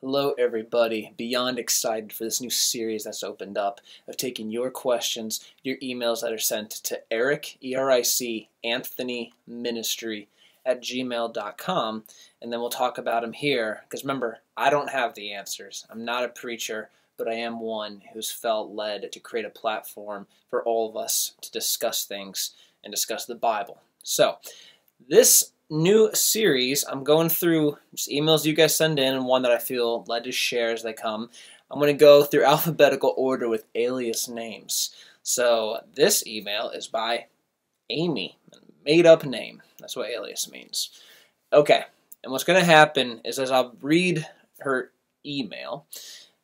Hello everybody, beyond excited for this new series that's opened up of taking your questions, your emails that are sent to Eric, E-R-I-C, Anthony Ministry at gmail.com, and then we'll talk about them here, because remember, I don't have the answers. I'm not a preacher, but I am one who's felt led to create a platform for all of us to discuss things and discuss the Bible. So, this new series, I'm going through just emails you guys send in and one that I feel led to share as they come. I'm going to go through alphabetical order with alias names. So this email is by Amy, made up name. That's what alias means. Okay, and what's going to happen is as I'll read her email,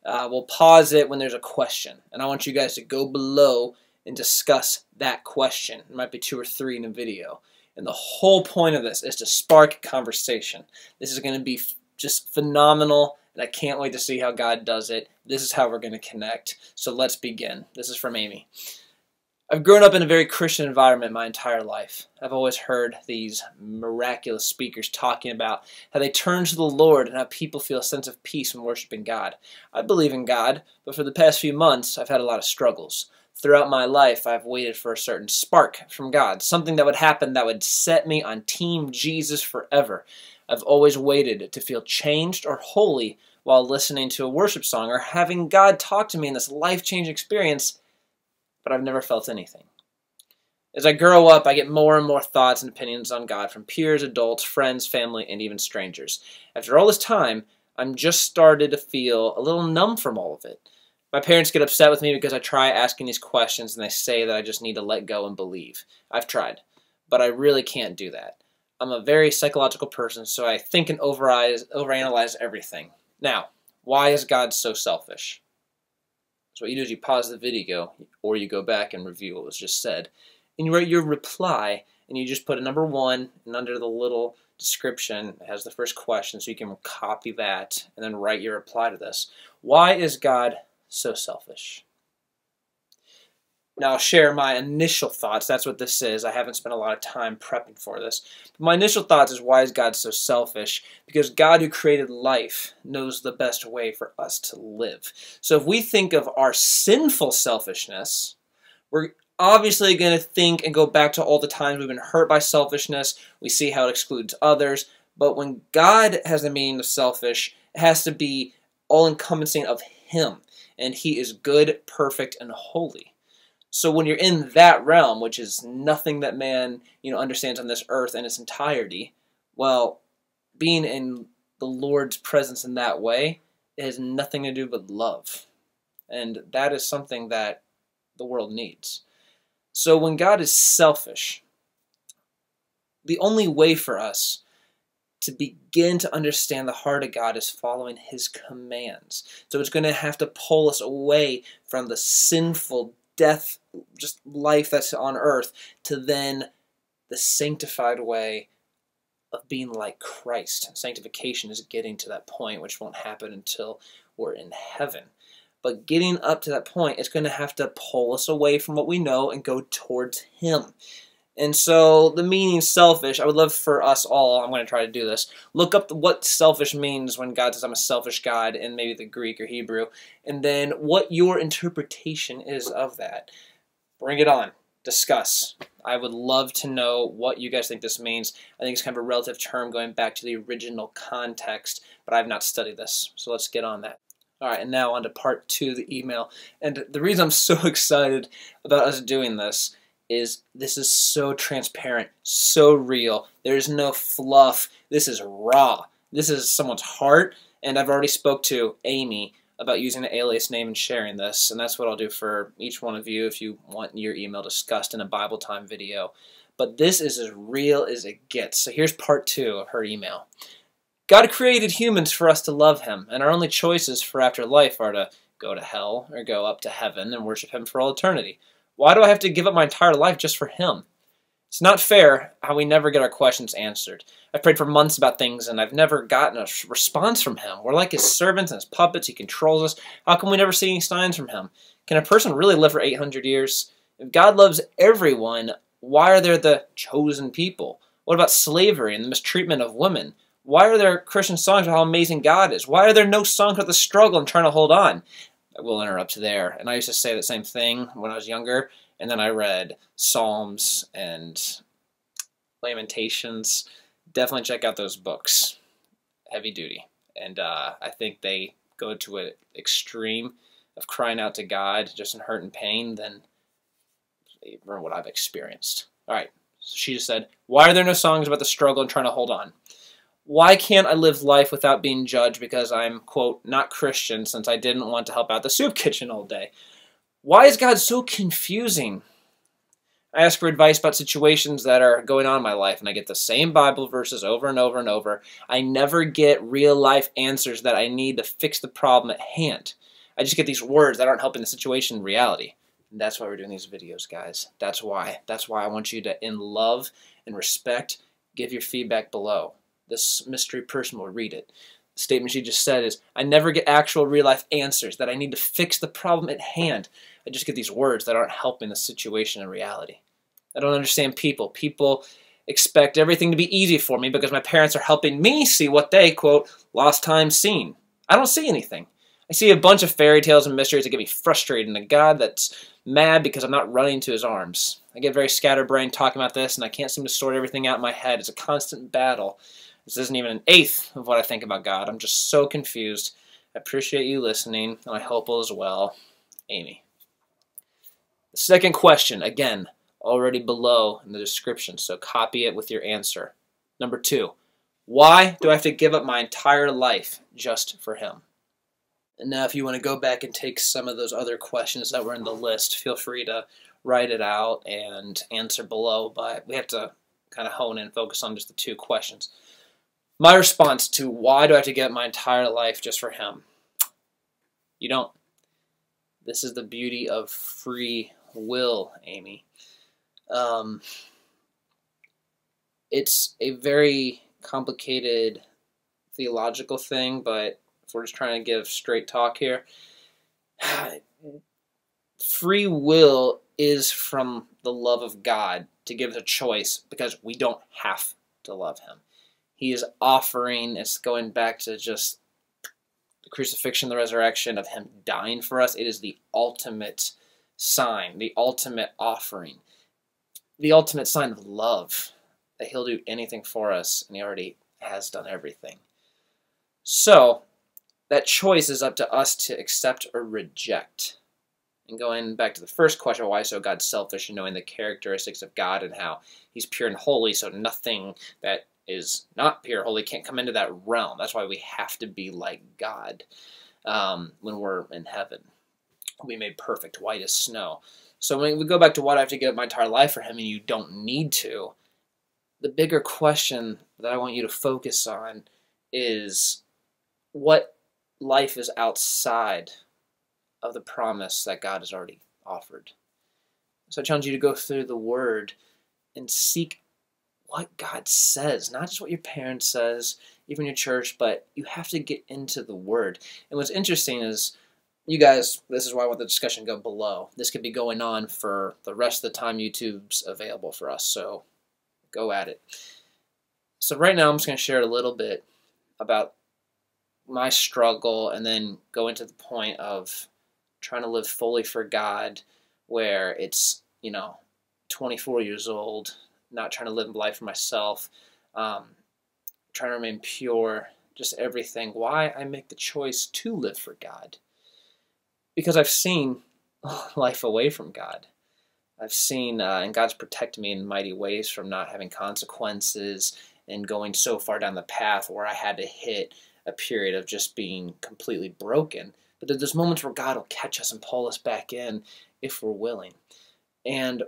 we'll pause it when there's a question. And I want you guys to go below and discuss that question. There might be 2 or 3 in a video. And the whole point of this is to spark conversation. This is going to be just phenomenal, and I can't wait to see how God does it. This is how we're going to connect. So let's begin. This is from Amy. I've grown up in a very Christian environment my entire life. I've always heard these miraculous speakers talking about how they turn to the Lord and how people feel a sense of peace when worshiping God. I believe in God, but for the past few months, I've had a lot of struggles. Throughout my life, I've waited for a certain spark from God, something that would happen that would set me on Team Jesus forever. I've always waited to feel changed or holy while listening to a worship song or having God talk to me in this life-changing experience, but I've never felt anything. As I grow up, I get more and more thoughts and opinions on God from peers, adults, friends, family, and even strangers. After all this time, I'm just started to feel a little numb from all of it. My parents get upset with me because I try asking these questions and they say that I just need to let go and believe. I've tried, but I really can't do that. I'm a very psychological person, so I think and overanalyze everything. Now, why is God so selfish? So what you do is you pause the video, or you go back and review what was just said, and you write your reply, and you just put a number 1, and under the little description it has the first question, so you can copy that, and then write your reply to this. Why is God so selfish? Now I'll share my initial thoughts. That's what this is. I haven't spent a lot of time prepping for this. But my initial thoughts is, why is God so selfish? Because God, who created life, knows the best way for us to live. So if we think of our sinful selfishness, we're obviously going to think and go back to all the times we've been hurt by selfishness. We see how it excludes others. But when God has the meaning of selfish, it has to be all-encompassing of Him. And He is good, perfect, and holy. So when you're in that realm, which is nothing that man, understands on this earth in its entirety, well, being in the Lord's presence in that way, it has nothing to do but love. And that is something that the world needs. So when God is selfish, the only way for us to begin to understand the heart of God is following His commands. So it's going to have to pull us away from the sinful death, just life that's on earth, to then the sanctified way of being like Christ. Sanctification is getting to that point, which won't happen until we're in heaven. But getting up to that point, it's going to have to pull us away from what we know and go towards Him. And so the meaning selfish, I would love for us all, I'm going to try to do this, look up what selfish means when God says I'm a selfish God in maybe the Greek or Hebrew, and then what your interpretation is of that. Bring it on. Discuss. I would love to know what you guys think this means. I think it's kind of a relative term going back to the original context, but I have not studied this, so let's get on that. All right, and now on to part 2 of the email. And the reason I'm so excited about us doing this is so transparent, so real. There's no fluff. This is raw. This is someone's heart, and I've already spoke to Amy about using an alias name and sharing this, and that's what I'll do for each one of you if you want your email discussed in a Bible time video. But this is as real as it gets. So here's part 2 of her email. God created humans for us to love Him, and our only choices for afterlife are to go to hell or go up to heaven and worship Him for all eternity. Why do I have to give up my entire life just for Him? It's not fair how we never get our questions answered. I've prayed for months about things, and I've never gotten a response from Him. We're like His servants and His puppets. He controls us. How come we never see any signs from Him? Can a person really live for 800 years? If God loves everyone, why are there the chosen people? What about slavery and the mistreatment of women? Why are there Christian songs about how amazing God is? Why are there no songs about the struggle and trying to hold on? I will interrupt there. And I used to say the same thing when I was younger, and then I read Psalms and Lamentations. Definitely check out those books. Heavy duty. And I think they go to an extreme of crying out to God just in hurt and pain than what I've experienced. All right. So she just said, why are there no songs about the struggle and trying to hold on? Why can't I live life without being judged because I'm, quote, not Christian since I didn't want to help out the soup kitchen all day? Why is God so confusing? I ask for advice about situations that are going on in my life, and I get the same Bible verses over and over and over. I never get real-life answers that I need to fix the problem at hand. I just get these words that aren't helping the situation in reality. And that's why we're doing these videos, guys. That's why. That's why I want you to, in love and respect, give your feedback below. This mystery person will read it. The statement she just said is, I never get actual real-life answers that I need to fix the problem at hand. I just get these words that aren't helping the situation in reality. I don't understand people. People expect everything to be easy for me because my parents are helping me see what they, quote, lost time seeing. I don't see anything. I see a bunch of fairy tales and mysteries that get me frustrated, and a God that's mad because I'm not running to his arms. I get very scatterbrained talking about this, and I can't seem to sort everything out in my head. It's a constant battle. This isn't even an eighth of what I think about God. I'm just so confused. I appreciate you listening, and I hope all is well. Amy. The second question, again, already below in the description, so copy it with your answer. Number 2, why do I have to give up my entire life just for him? And now if you want to go back and take some of those other questions that were in the list, feel free to write it out and answer below, but we have to kind of hone in and focus on just the 2 questions. My response to why do I have to give up my entire life just for him? You don't. This is the beauty of free will, Amy. It's a very complicated theological thing, but if we're just trying to give straight talk here, free will is from the love of God to give us a choice because we don't have to love him. He is offering, it's going back to just the crucifixion, the resurrection of him dying for us. It is the ultimate sign, the ultimate offering, the ultimate sign of love, that he'll do anything for us, and he already has done everything. So, that choice is up to us to accept or reject. And going back to the first question, why is so God selfish, and knowing the characteristics of God and how he's pure and holy, so nothing that is not pure or holy can't come into that realm. That's why we have to be like God when we're in heaven. We made perfect, white as snow. So when we go back to why do I have to give my entire life for him, and you don't need to, the bigger question that I want you to focus on is what life is outside of the promise that God has already offered. So I challenge you to go through the Word and seek what God says, not just what your parents says, even your church, but you have to get into the Word. And what's interesting is, you guys, this is why I want the discussion to go below. This could be going on for the rest of the time YouTube's available for us, so go at it. So right now I'm just going to share a little bit about my struggle and then go into the point of trying to live fully for God, where it's, 24 years old, not trying to live life for myself, trying to remain pure, just everything. Why I make the choice to live for God. Because I've seen life away from God. I've seen, and God's protected me in mighty ways from not having consequences and going so far down the path where I had to hit a period of just being completely broken. But there's moments where God will catch us and pull us back in if we're willing. And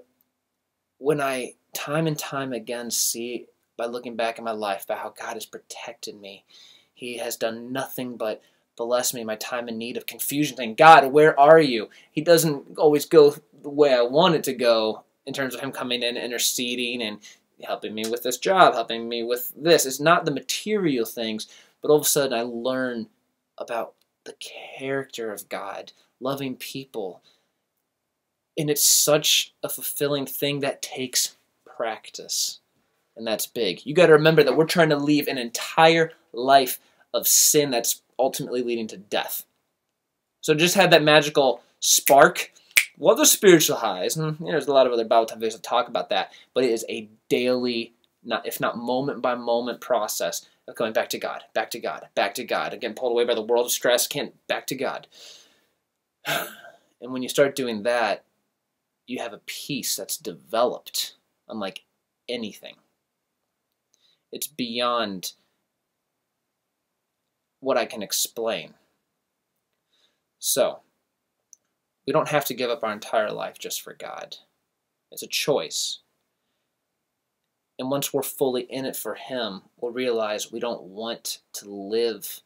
when I time and time again see, by looking back in my life, about how God has protected me, he has done nothing but bless me in my time in need of confusion, saying, God, where are you? He doesn't always go the way I want it to go in terms of him coming in, interceding, and helping me with this job, helping me with this. It's not the material things, but all of a sudden I learn about the character of God, loving people. And it's such a fulfilling thing that takes practice. And that's big. You got to remember that we're trying to leave an entire life of sin that's ultimately leading to death. So just had that magical spark. What are the spiritual highs? There's a lot of other Bible time videos that talk about that, but it is a daily, if not moment by moment process of coming back to God, back to God, back to God. Again, pulled away by the world of stress, back to God. And when you start doing that, you have a peace that's developed unlike anything. It's beyond what I can explain. So, we don't have to give up our entire life just for God. It's a choice. And once we're fully in it for Him, we'll realize we don't want to live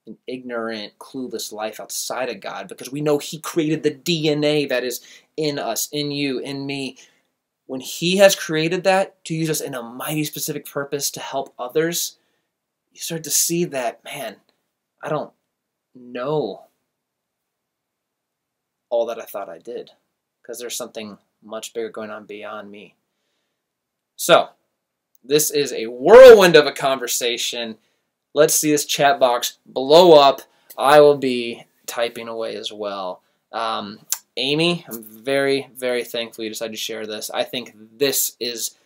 an ignorant, clueless life outside of God, because we know He created the DNA that is in us, in you, in me. When He has created that to use us in a mighty specific purpose to help others, you start to see that, man, I don't know all that I thought I did, because there's something much bigger going on beyond me. So, this is a whirlwind of a conversation. Let's see this chat box blow up. I will be typing away as well. Amy, I'm very, very thankful you decided to share this. I think this is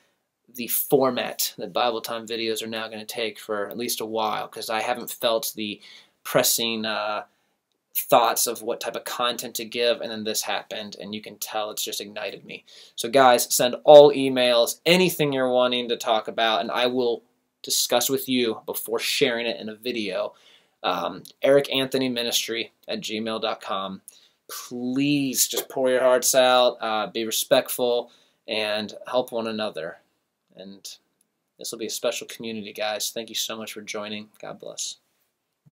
the format that Bible Time videos are now going to take for at least a while, because I haven't felt the pressing thoughts of what type of content to give, and then this happened, and you can tell it's just ignited me. So guys, send all emails, anything you're wanting to talk about, and I will discuss with you before sharing it in a video. EricAnthonyMinistry@gmail.com. Please just pour your hearts out, be respectful, and help one another. And this will be a special community, guys. Thank you so much for joining. God bless.